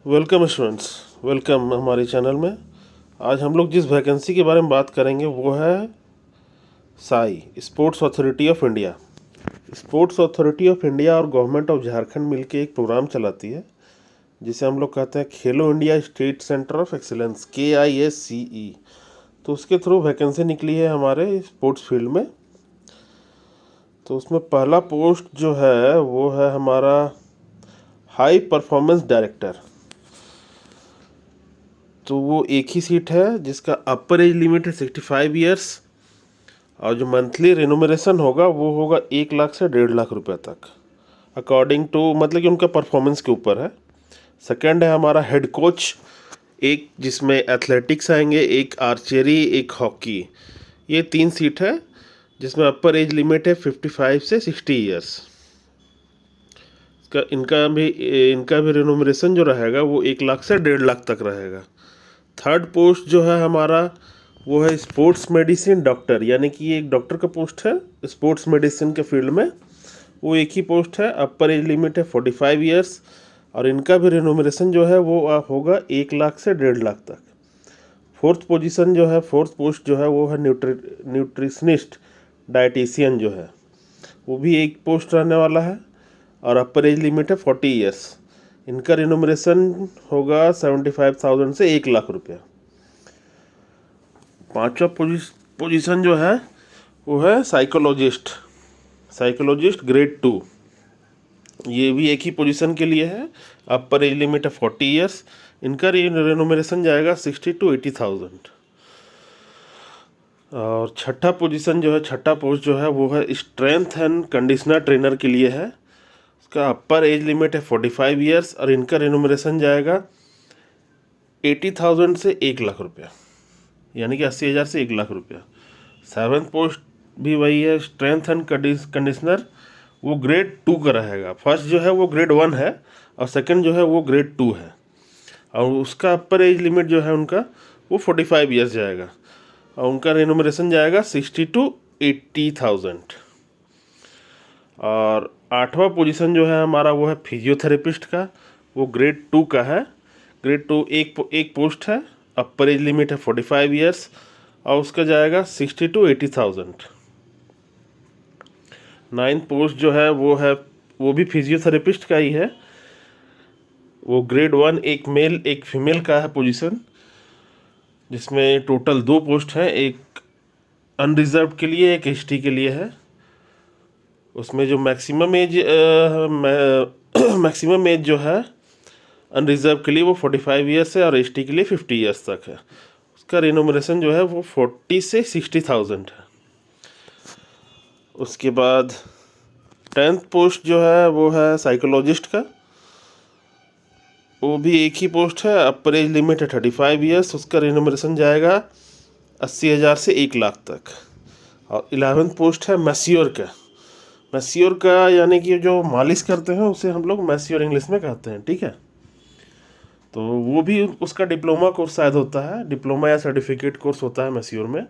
Welcome students, welcome हमारे channel में। आज हम लोग जिस वैकेंसी के बारे में बात करेंगे वो है Sai sports authority of India. Sports authority of India और गवर्नमेंट ऑफ झारखंड मिलके एक प्रोग्राम चलाती है जिसे हम लोग कहते हैं खेलो India state centre of excellence KISCE। तो उसके थ्रू वैकेंसी निकली है हमारे स्पोर्ट्स फील्ड में। तो उसमें पहला पोस्ट जो है वो है हमारा हाई परफॉर्मेंस डायरेक्टर। तो वो एक ही सीट है जिसका अपर एज लिमिट है 65 ईयर्स और जो मंथली रेनुमरेशन होगा वो होगा 1 लाख से 1.5 लाख रुपए तक, अकॉर्डिंग टू मतलब कि उनका परफॉर्मेंस के ऊपर है। सेकंड है हमारा हेड कोच, एक जिसमें एथलेटिक्स आएंगे, एक आर्चरी, एक हॉकी। ये 3 सीट है जिसमें अपर एज लिमिट है 55 से 60 ईयर्स। इनका भी रेनुमरेशन जो रहेगा वो 1 लाख से 1.5 लाख तक रहेगा। थर्ड पोस्ट जो है हमारा वो है स्पोर्ट्स मेडिसिन डॉक्टर, यानी कि ये एक डॉक्टर का पोस्ट है स्पोर्ट्स मेडिसिन के फील्ड में। वो एक ही पोस्ट है, अपर एज लिमिट है 45 ईयर्स और इनका भी रेनुमरेशन जो है वो होगा 1 लाख से 1.5 लाख तक। फोर्थ पोस्ट जो है वो है न्यूट्रिशनिस्ट डाइटिशियन जो है, वो भी एक पोस्ट रहने वाला है और अपर एज लिमिट है 40 ईयर्स। इनका रिनोमिनेशन होगा 75,000 से 1 लाख रुपया। पांचवा पोजीशन जो है वो है साइकोलॉजिस्ट ग्रेड 2। ये भी एक ही पोजीशन के लिए है, अपर एज लिमिट है 40 ईयर्स। इनका रिनोमिनेशन जाएगा 60 to 80,000। और छठा पोस्ट जो है वो है स्ट्रेंथ एंड कंडीशनर ट्रेनर के लिए है। इसका अपर एज लिमिट है 45 ईयर्स और इनका रेनुमरेशन जाएगा 80,000 से 1 लाख रुपया, यानी कि 80,000 से 1 लाख रुपया। सेवन्थ पोस्ट भी वही है, स्ट्रेंथ एंड कंडीशनर, वो ग्रेड 2 का रहेगा। फर्स्ट जो है वो ग्रेड 1 है और सेकंड जो है वो ग्रेड 2 है और उसका अपर एज लिमिट जो है उनका वो 45 ईयर्स जाएगा और उनका रेनुमरेशन जाएगा 60 to 80,000। और आठवां पोजीशन जो है हमारा वो है फिजियोथेरेपिस्ट का, वो ग्रेड 2 का है। ग्रेड 2 एक पोस्ट है, अपर एज लिमिट है 45 ईयर्स और उसका जाएगा 60 to 80,000। नाइन्थ पोस्ट जो है वो भी फिजियोथेरेपिस्ट का ही है, वो ग्रेड 1 एक मेल एक फीमेल का है पोजीशन, जिसमें टोटल 2 पोस्ट हैं, एक अनरिजर्व के लिए एक एसटी के लिए है। उसमें जो मैक्सिमम एज जो है अनरिजर्व के लिए वो 45 ईयर्स है और एसटी के लिए 50 ईयर्स तक है। उसका रिनोमिनेशन जो है वो 40 से 60,000 है। उसके बाद 10th पोस्ट जो है वो है साइकोलॉजिस्ट का, वो भी एक ही पोस्ट है, अपर एज लिमिट है 35 ईयर्स। उसका रिनोमिनेशन जाएगा 80,000 से 1 लाख तक। और 11th पोस्ट है मैस्योर का यानी कि जो मालिश करते हैं उसे हम लोग मैस्योर इंग्लिश में कहते हैं, ठीक है। तो वो भी उसका डिप्लोमा कोर्स शायद होता है, डिप्लोमा या सर्टिफिकेट कोर्स होता है मैस्योर में।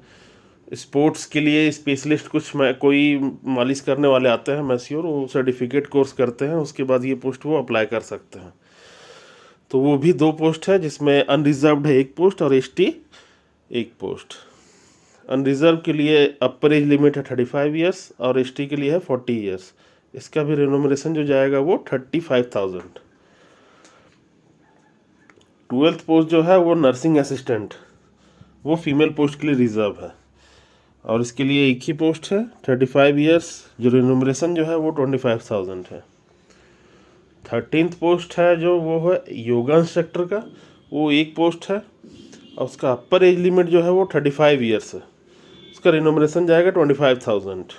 स्पोर्ट्स के लिए स्पेशलिस्ट कोई मालिश करने वाले आते हैं मैस्योर, वो सर्टिफिकेट कोर्स करते हैं, उसके बाद ये पोस्ट वो अप्लाई कर सकते हैं। तो वो भी 2 पोस्ट है, जिसमें अनरिजर्व्ड है 1 पोस्ट और एसटी 1 पोस्ट। अनरिजर्व के लिए अपर एज लिमिट है 35 ईयर्स और एसटी के लिए है 40 ईयर्स। इसका भी रेनुमरेशन जो जाएगा वो 35,000। 12th पोस्ट जो है वो नर्सिंग असिस्टेंट, वो फीमेल पोस्ट के लिए रिजर्व है और इसके लिए एक ही पोस्ट है 35 ईयर्स, जो रेनुमरेशन जो है वो 25,000 है। 13th पोस्ट है जो वो है योगा इंस्ट्रक्टर का, वो 1 पोस्ट है और उसका अपर एज लिमिट जो है वो 35 ईयर्स है। उसका रिनोमिनेशन जाएगा 25,000।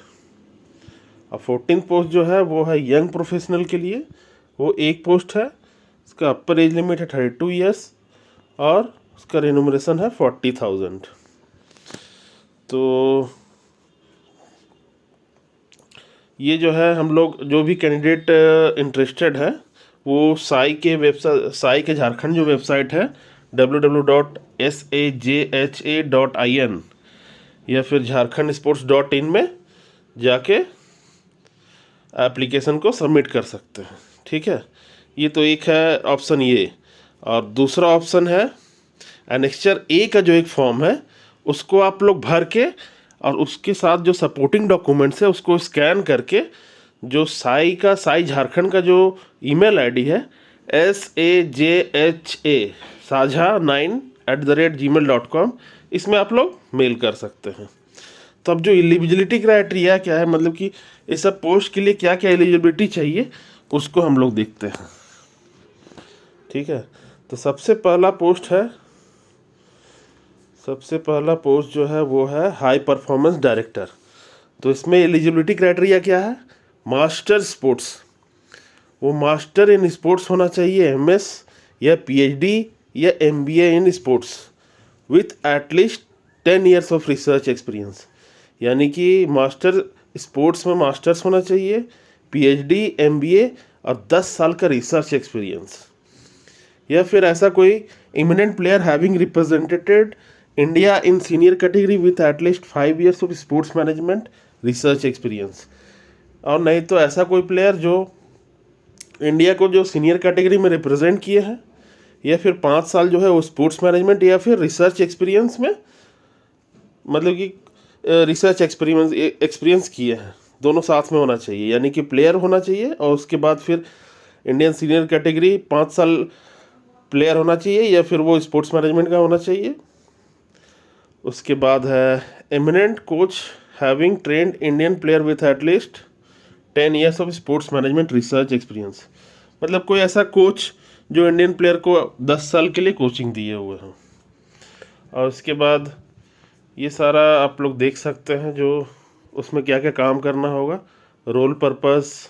और 14th पोस्ट जो है वो है यंग प्रोफेशनल के लिए, वो 1 पोस्ट है, उसका अपर एज लिमिट है 32 ईयर्स और उसका रिनोमिनेशन है 40,000। तो ये जो है हम लोग जो भी कैंडिडेट इंटरेस्टेड है वो साई के झारखंड जो वेबसाइट है www.sajha.in या फिर jharkhandsports.in में जाके एप्लीकेशन को सबमिट कर सकते हैं, ठीक है। ये तो एक है ऑप्शन ये। और दूसरा ऑप्शन है एनेक्चर ए का जो एक फॉर्म है उसको आप लोग भर के और उसके साथ जो सपोर्टिंग डॉक्यूमेंट्स है उसको स्कैन करके जो साई झारखंड का जो ईमेल आईडी है SAJHA साझा9@gmail.com, इसमें आप लोग मेल कर सकते हैं। तो अब जो एलिजिबिलिटी क्राइटेरिया क्या है, मतलब कि इस सब पोस्ट के लिए क्या क्या एलिजिबिलिटी चाहिए उसको हम लोग देखते हैं। ठीक है, तो सबसे पहला पोस्ट जो है वो है हाई परफॉर्मेंस डायरेक्टर। तो इसमें एलिजिबिलिटी क्राइटेरिया क्या है, मास्टर स्पोर्ट्स, वो मास्टर इन स्पोर्ट्स होना चाहिए, MS या PhD या MBA in sports with at least 10 years of research experience. यानी कि मास्टर स्पोर्ट्स में मास्टर्स होना चाहिए, PhD MBA और 10 साल का रिसर्च एक्सपीरियंस, या फिर ऐसा कोई eminent player having represented India in senior category with at least 5 years of sports management research experience. और नहीं तो ऐसा कोई प्लेयर जो इंडिया को जो सीनियर कैटेगरी में रिप्रेजेंट किए हैं, या फिर 5 साल जो है वो स्पोर्ट्स मैनेजमेंट या फिर रिसर्च एक्सपीरियंस में, मतलब कि रिसर्च एक्सपीरियंस किए हैं, दोनों साथ में होना चाहिए। यानी कि प्लेयर होना चाहिए और उसके बाद फिर इंडियन सीनियर कैटेगरी 5 साल प्लेयर होना चाहिए, या फिर वो स्पोर्ट्स मैनेजमेंट का होना चाहिए। उसके बाद है eminent coach having trend Indian player with at least 10 years of sports management research experience, मतलब कोई ऐसा कोच जो इंडियन प्लेयर को 10 साल के लिए कोचिंग दिए हुए हैं। और उसके बाद ये सारा आप लोग देख सकते हैं जो उसमें क्या क्या काम करना होगा, रोल पर्पस,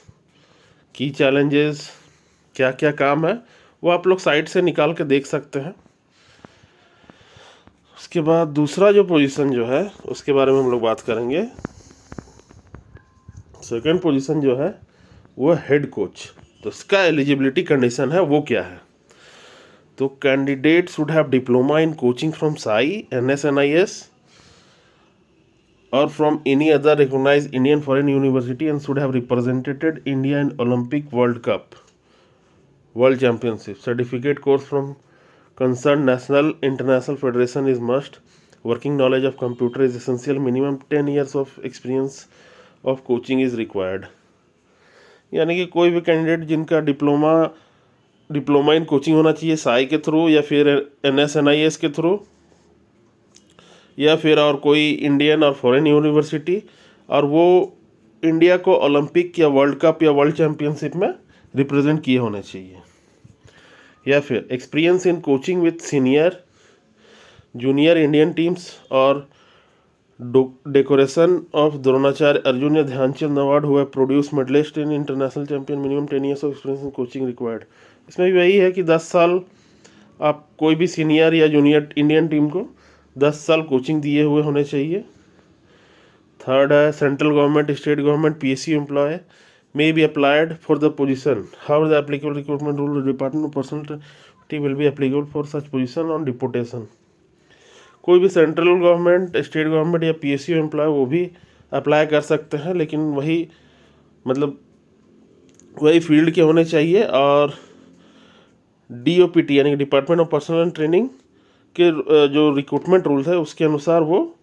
की चैलेंजेस, क्या क्या काम है वो आप लोग साइट से निकाल के देख सकते हैं। उसके बाद दूसरा जो पोजीशन जो है उसके बारे में हम लोग बात करेंगे। सेकंड पोजीशन जो है वो हेड कोच। तो इसका एलिजिबिलिटी कंडीशन है वो क्या है, तो candidate should have diploma in coaching from Sai NSNIS or from any other recognized Indian foreign university and should have represented India in Olympic, World Cup, World Championship. Certificate course from concerned national international federation is must. Working knowledge of computer is essential. Minimum 10 years of experience of coaching is required. यानी कि कोई भी candidate जिनका diploma in coaching होना चाहिए साई के through या फिर NSNIS के थ्रू, या फिर और कोई इंडियन और फॉरेन यूनिवर्सिटी, और वो इंडिया को ओलंपिक या वर्ल्ड कप या वर्ल्ड चैम्पियनशिप में रिप्रेजेंट किए होने चाहिए। या फिर experience in coaching with senior junior Indian teams और डेकोरेशन ऑफ द्रोणाचार्य अर्जुन या ध्यानचंद अवार्ड हुआ produce medallist in international champion, minimum 10 years of experience in coaching required. इसमें भी वही है कि 10 साल आप कोई भी सीनियर या जूनियर इंडियन टीम को 10 साल कोचिंग दिए हुए होने चाहिए। थर्ड है central government, state government, PSU employee may be applied for the position. However, the applicable recruitment rule of the Department of Personality will be applicable for such position on deportation. कोई भी central government, state government या PSU employ वो भी apply कर सकते हैं, लेकिन वही फील्ड के होने चाहिए। और DOPT यानी कि डिपार्टमेंट ऑफ पर्सनल ट्रेनिंग के जो रिक्रूटमेंट रूल्स है उसके अनुसार वो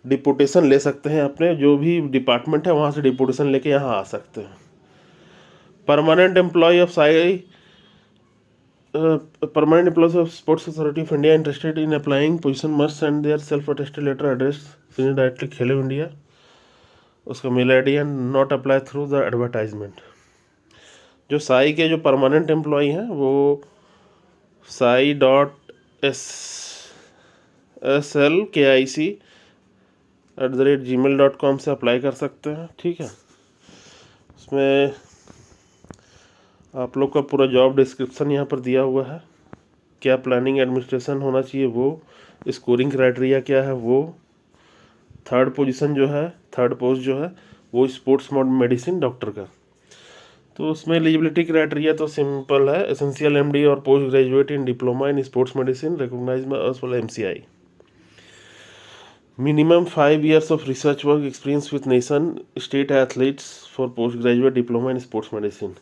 डिपोटेशन ले सकते हैं, अपने जो भी डिपार्टमेंट है वहाँ से डिपोटेशन लेके यहाँ आ सकते हैं। Permanent employee of SAI permanent employees of sports authority of India interested in applying position must send their self attested letter address senior directly Khelo India, उसका mail ID and not apply through the advertisement. जो SAI के जो permanent employ हैं वो sai.slkic@gmail.com से apply कर सकते हैं। ठीक है, उसमें आप लोग का पूरा जॉब डिस्क्रिप्शन यहाँ पर दिया हुआ है, क्या प्लानिंग एडमिनिस्ट्रेशन होना चाहिए वो, स्कोरिंग क्राइटेरिया क्या है वो। थर्ड पोस्ट जो है वो स्पोर्ट्स मेडिसिन डॉक्टर का। तो उसमें एलिजिबिलिटी क्राइटेरिया तो सिंपल है, एसेंशियल MD और post graduate in diploma in sports medicine recognise by MCI, minimum 5 years of research work experience with nation state athletes for post graduate diploma in sports medicine.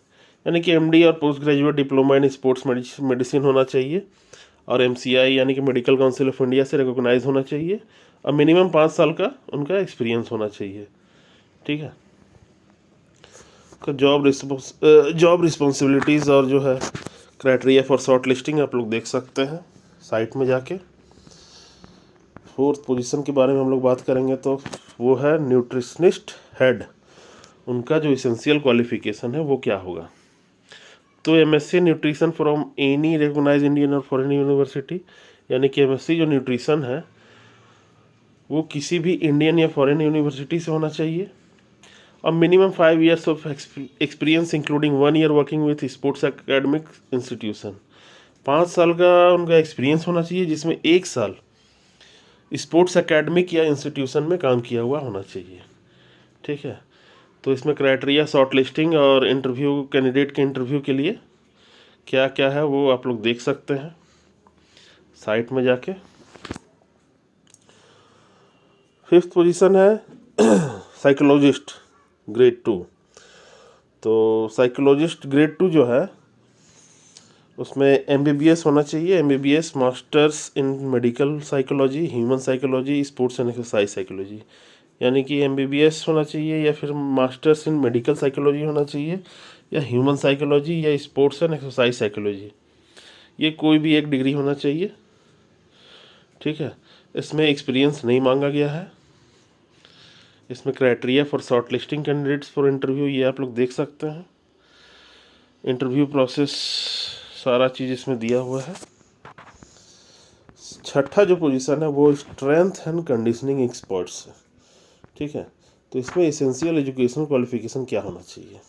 यानी कि MD और post graduate diploma in sports medicine होना चाहिए, और MCI यानी कि medical council of India से recognise होना चाहिए, और मिनिमम 5 साल का उनका एक्सपीरियंस होना चाहिए। ठीक है। जॉब रिस्पॉन्सिबिलिटीज़ और जो है क्राइटेरिया फॉर शॉर्ट लिस्टिंग आप लोग देख सकते हैं साइट में जाके। फोर्थ पोजीशन के बारे में हम लोग बात करेंगे तो वो है न्यूट्रिशनिस्ट हेड। उनका जो इसेंशियल क्वालिफिकेशन है वो क्या होगा, तो MSc nutrition from any recognise Indian और फॉरेन यूनिवर्सिटी, यानी कि एमएससी जो न्यूट्रिशन है वो किसी भी इंडियन या फॉरेन यूनिवर्सिटी से होना चाहिए, और minimum 5 years of experience including 1 year working with sports academic institution. 5 साल का उनका एक्सपीरियंस होना चाहिए जिसमें 1 साल स्पोर्ट्स एकेडमिक या इंस्टीट्यूशन में काम किया हुआ होना चाहिए। ठीक है। तो इसमें क्राइटेरिया शॉर्ट लिस्टिंग और इंटरव्यू, कैंडिडेट के इंटरव्यू के लिए क्या क्या है वो आप लोग देख सकते हैं साइट में जाके। फिफ्थ पोजीशन है साइकोलॉजिस्ट ग्रेड 2। तो साइकोलॉजिस्ट ग्रेड 2 जो है उसमें एमबीबीएस होना चाहिए, MBBS masters in medical psychology, human psychology, sports and exercise psychology, यानी कि एमबीबीएस होना चाहिए या फिर मास्टर्स इन मेडिकल साइकोलॉजी होना चाहिए, या ह्यूमन साइकोलॉजी या स्पोर्ट्स एंड एक्सरसाइज साइकोलॉजी, ये कोई भी एक डिग्री होना चाहिए। ठीक है। इसमें एक्सपीरियंस नहीं मांगा गया है। इसमें criteria for short listing candidates for interview ये आप लोग देख सकते हैं। इंटरव्यू प्रोसेस सारा चीज़ इसमें दिया हुआ है। छठा जो पोजीशन है वो स्ट्रेंथ एंड कंडीशनिंग एक्सपर्ट्स है। ठीक है। तो इसमें एसेंशियल एजुकेशनल क्वालिफिकेशन क्या होना चाहिए,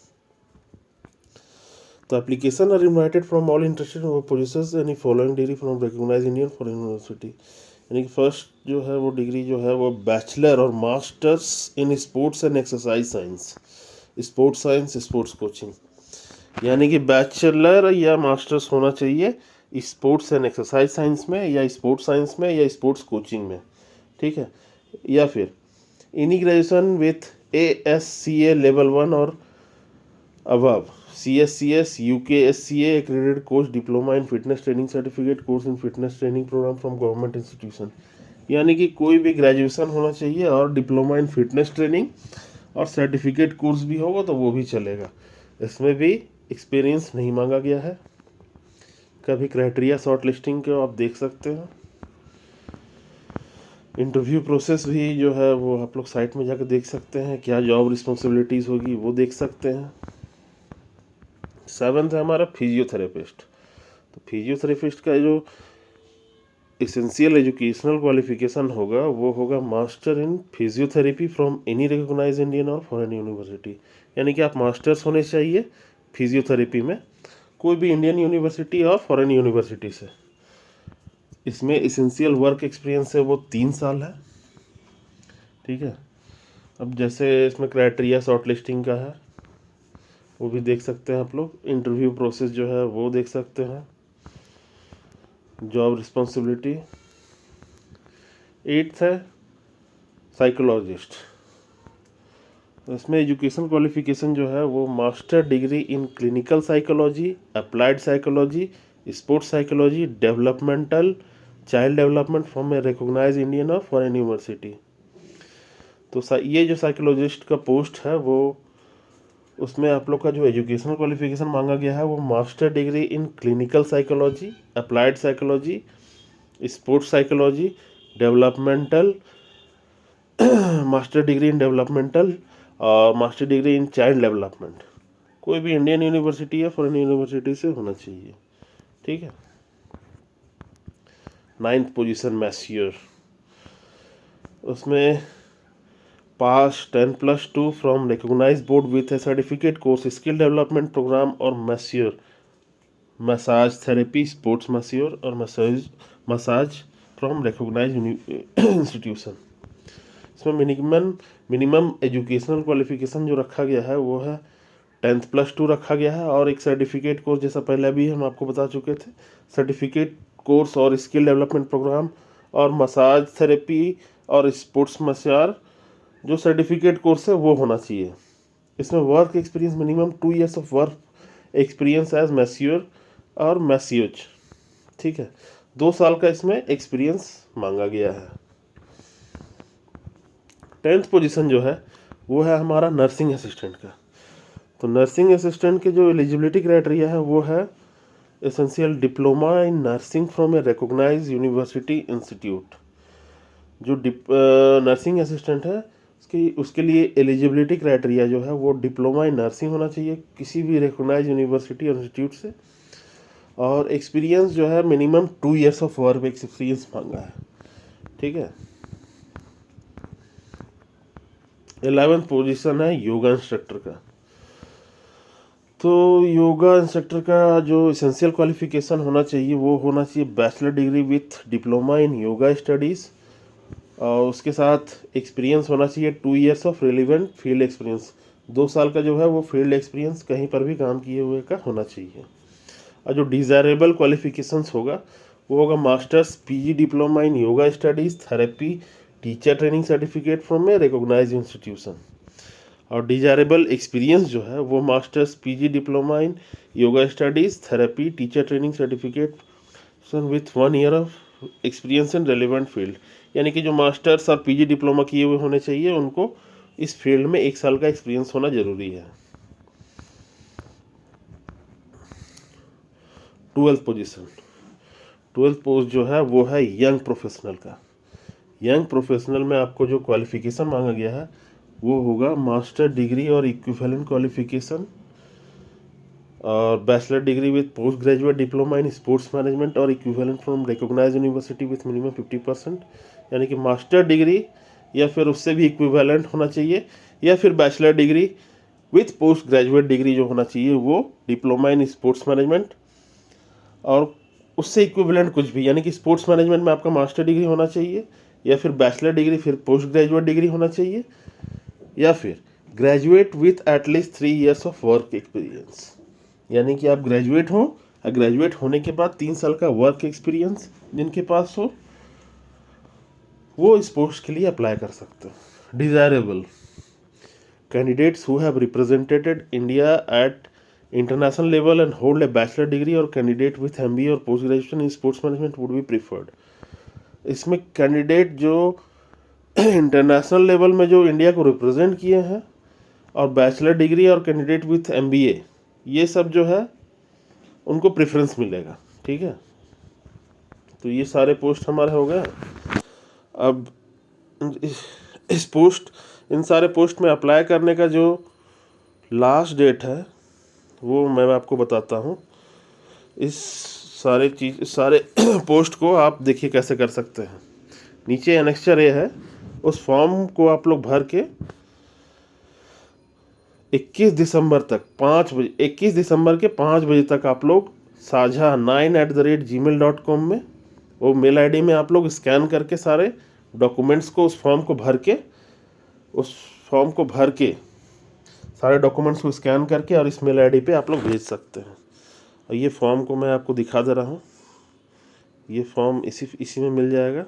तो application are invited from all interested positions any following degree from recognised Indian foreign university, यानी कि फर्स्ट जो है वो डिग्री जो है वो बैचलर और masters in sports and exercise science, sports science, sports coaching, यानी कि बैचलर या मास्टर्स होना चाहिए स्पोर्ट्स एंड एक्सरसाइज साइंस में, या स्पोर्ट्स साइंस में, या स्पोर्ट्स कोचिंग में। ठीक है। या फिर any graduation with ASCA level 1 और above, CSCS, UKSCA accredited course, diploma in fitness training certificate course in fitness training programme from government institution, यानी कि कोई भी ग्रेजुएशन होना चाहिए और डिप्लोमा इन फिटनेस ट्रेनिंग और सर्टिफिकेट कोर्स भी होगा तो वो भी चलेगा। इसमें भी एक्सपीरियंस नहीं मांगा गया है। कभी क्राइटेरिया शॉर्ट लिस्टिंग को आप देख सकते हैं। इंटरव्यू प्रोसेस भी जो है वो आप लोग साइट में जाकर देख सकते हैं, क्या जॉब रिस्पॉन्सिबिलिटीज़ होगी वो देख सकते हैं। 7th है हमारा फिजियोथेरेपिस्ट। तो फिजियोथेरेपिस्ट का जो एसेंशियल एजुकेशनल क्वालिफिकेशन होगा वो होगा master in physiotherapy from any recognised Indian और फॉरेन यूनिवर्सिटी, यानी कि आप मास्टर्स होने चाहिए फिजियोथेरेपी में कोई भी इंडियन यूनिवर्सिटी और फॉरेन यूनिवर्सिटी से। इसमें एसेंशियल वर्क एक्सपीरियंस है वो 3 साल है। ठीक है। अब जैसे इसमें क्राइटेरिया शॉर्ट लिस्टिंग का है वो भी देख सकते हैं आप लोग। इंटरव्यू प्रोसेस जो है वो देख सकते हैं। Job responsibility. 8th है साइकोलॉजिस्ट। इसमें एजुकेशन क्वालिफिकेशन जो है वो master degree in clinical psychology, applied psychology, sports psychology, developmental, child development from a recognised Indian और फॉरेन यूनिवर्सिटी। तो ये जो साइकोलॉजिस्ट का पोस्ट है वो उसमें आप लोग का जो एजुकेशनल क्वालिफिकेशन मांगा गया है वो master degree in clinical psychology, applied psychology, sports psychology, developmental, master degree in developmental और master degree in child development, कोई भी इंडियन यूनिवर्सिटी या फॉरेन यूनिवर्सिटी से होना चाहिए। ठीक है। 9th position masseur. उसमें पास 10+2 from recognise board with a certificate course, skill development program और masseur massage therapy, sports masseur और मसाज फ्रॉम रिकॉग्नाइज इंस्टीट्यूशन। इसमें मिनिमम एजुकेशनल क्वालिफिकेशन जो रखा गया है वो है 10+2 रखा गया है, और एक सर्टिफिकेट कोर्स जैसा पहले भी हम आपको बता चुके थे, सर्टिफिकेट कोर्स और स्किल डेवलपमेंट प्रोग्राम और मसाज थेरेपी और स्पोर्ट्स मसाज जो सर्टिफिकेट कोर्स है वो होना चाहिए। इसमें work experience minimum 2 years of work experience as masseur और मैस्योज, ठीक है। 2 साल का इसमें एक्सपीरियंस मांगा गया है। 10th पोजीशन जो है वो है हमारा नर्सिंग असिस्टेंट का। तो नर्सिंग असिस्टेंट के जो एलिजिबिलिटी क्राइटेरिया है वो है essential diploma in nursing from a recognised university institute. जो नर्सिंग असिस्टेंट है उसके लिए एलिजिबिलिटी क्राइटेरिया जो है वो डिप्लोमा इन नर्सिंग होना चाहिए किसी भी रिकॉग्नाइज्ड यूनिवर्सिटी और इंस्टीट्यूट से, और एक्सपीरियंस जो है minimum 2 years of work experience मांगा है, ठीक है। 11th पोजीशन है योगा इंस्ट्रक्टर का। तो योगा इंस्ट्रक्टर का जो एसेंशियल क्वालिफिकेशन होना चाहिए वो होना चाहिए bachelor degree with diploma in yoga studies, और उसके साथ एक्सपीरियंस होना चाहिए 2 years of relevant field experience. 2 साल का जो है वो फील्ड एक्सपीरियंस कहीं पर भी काम किए हुए का होना चाहिए। और जो डिज़ायरेबल क्वालिफिकेशंस होगा वो होगा masters PG diploma in yoga studies therapy teacher training certificate from a recognised institution. और डिजायरेबल एक्सपीरियंस जो है वो masters PG diploma in yoga studies therapy teacher training certificate with 1 year of experience in relevant field, यानी कि जो masters और PG diploma किए हुए होने चाहिए उनको इस फील्ड में 1 साल का एक्सपीरियंस होना ज़रूरी है। 12th पोजीशन, 12th पोस्ट जो है वो है यंग प्रोफेशनल का। यंग प्रोफेशनल में आपको जो क्वालिफिकेशन मांगा गया है वो होगा मास्टर डिग्री और इक्विवेलेंट क्वालिफिकेशन और bachelor degree with post graduate diploma in sports management और equivalent from recognised university with minimum 50%, यानी कि मास्टर डिग्री या फिर उससे भी इक्विवेलेंट होना चाहिए, या फिर bachelor degree with post graduate degree जो होना चाहिए वो डिप्लोमा इन स्पोर्ट्स मैनेजमेंट और उससे इक्विवेलेंट कुछ भी, यानी कि स्पोर्ट्स मैनेजमेंट में आपका मास्टर डिग्री होना चाहिए, या फिर बैचलर डिग्री फिर पोस्ट ग्रेजुएट डिग्री होना चाहिए, या फिर graduate with at least 3 years of work experience, यानी कि आप ग्रेजुएट हो और ग्रेजुएट होने के बाद 3 साल का वर्क एक्सपीरियंस जिनके पास हो वो इस पोस्ट के लिए अप्लाई कर सकते हो। Desirable candidates who have represented India at international level and hold a bachelor degree और कैंडिडेट विथ MBA और post graduation in sports management would be preferred. इसमें कैंडिडेट जो इंटरनेशनल लेवल में जो इंडिया को रिप्रेजेंट किए हैं और बैचलर डिग्री और कैंडिडेट विथ MBA ये सब जो है उनको प्रेफरेंस मिलेगा, ठीक है। तो ये सारे पोस्ट हमारे हो गए। अब इन सारे पोस्ट में अप्लाई करने का जो लास्ट डेट है वो मैं आपको बताता हूँ। इस सारे पोस्ट को आप देखिए कैसे कर सकते हैं। नीचे एनेक्चर ए है, उस फॉर्म को आप लोग भर के 21 दिसंबर तक 5 बजे 21 दिसंबर के 5 बजे तक आप लोग saajha9@gmail.com में वो मेल आईडी में आप लोग स्कैन करके सारे डॉक्यूमेंट्स को उस फॉर्म को भर के सारे डॉक्यूमेंट्स को स्कैन करके और इस मेल आईडी पे आप लोग भेज सकते हैं। और ये फॉर्म को मैं आपको दिखा दे रहा हूँ, ये फॉर्म इसी में मिल जाएगा,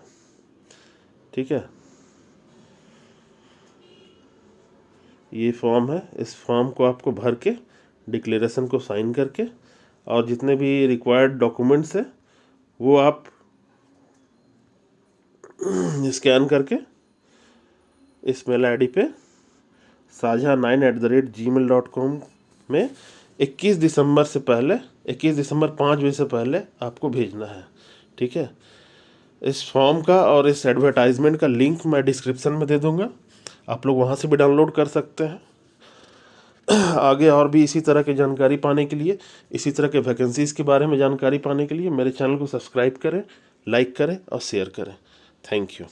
ठीक है। ये फॉर्म है, इस फॉर्म को आपको भर के डिक्लेरेशन को साइन करके और जितने भी रिक्वायर्ड डॉक्यूमेंट्स है वो आप स्कैन करके इस मेल आईडी पे saajha9@gmail.com में 21 दिसंबर 5 बजे से पहले आपको भेजना है, ठीक है। इस फॉर्म का और इस एडवर्टाइजमेंट का लिंक मैं डिस्क्रिप्शन में दे दूंगा, आप लोग वहाँ से भी डाउनलोड कर सकते हैं। आगे और भी इसी तरह की जानकारी पाने के लिए, इसी तरह के वैकेंसीज़ के बारे में जानकारी पाने के लिए मेरे चैनल को सब्सक्राइब करें, लाइक करें और शेयर करें। Thank you.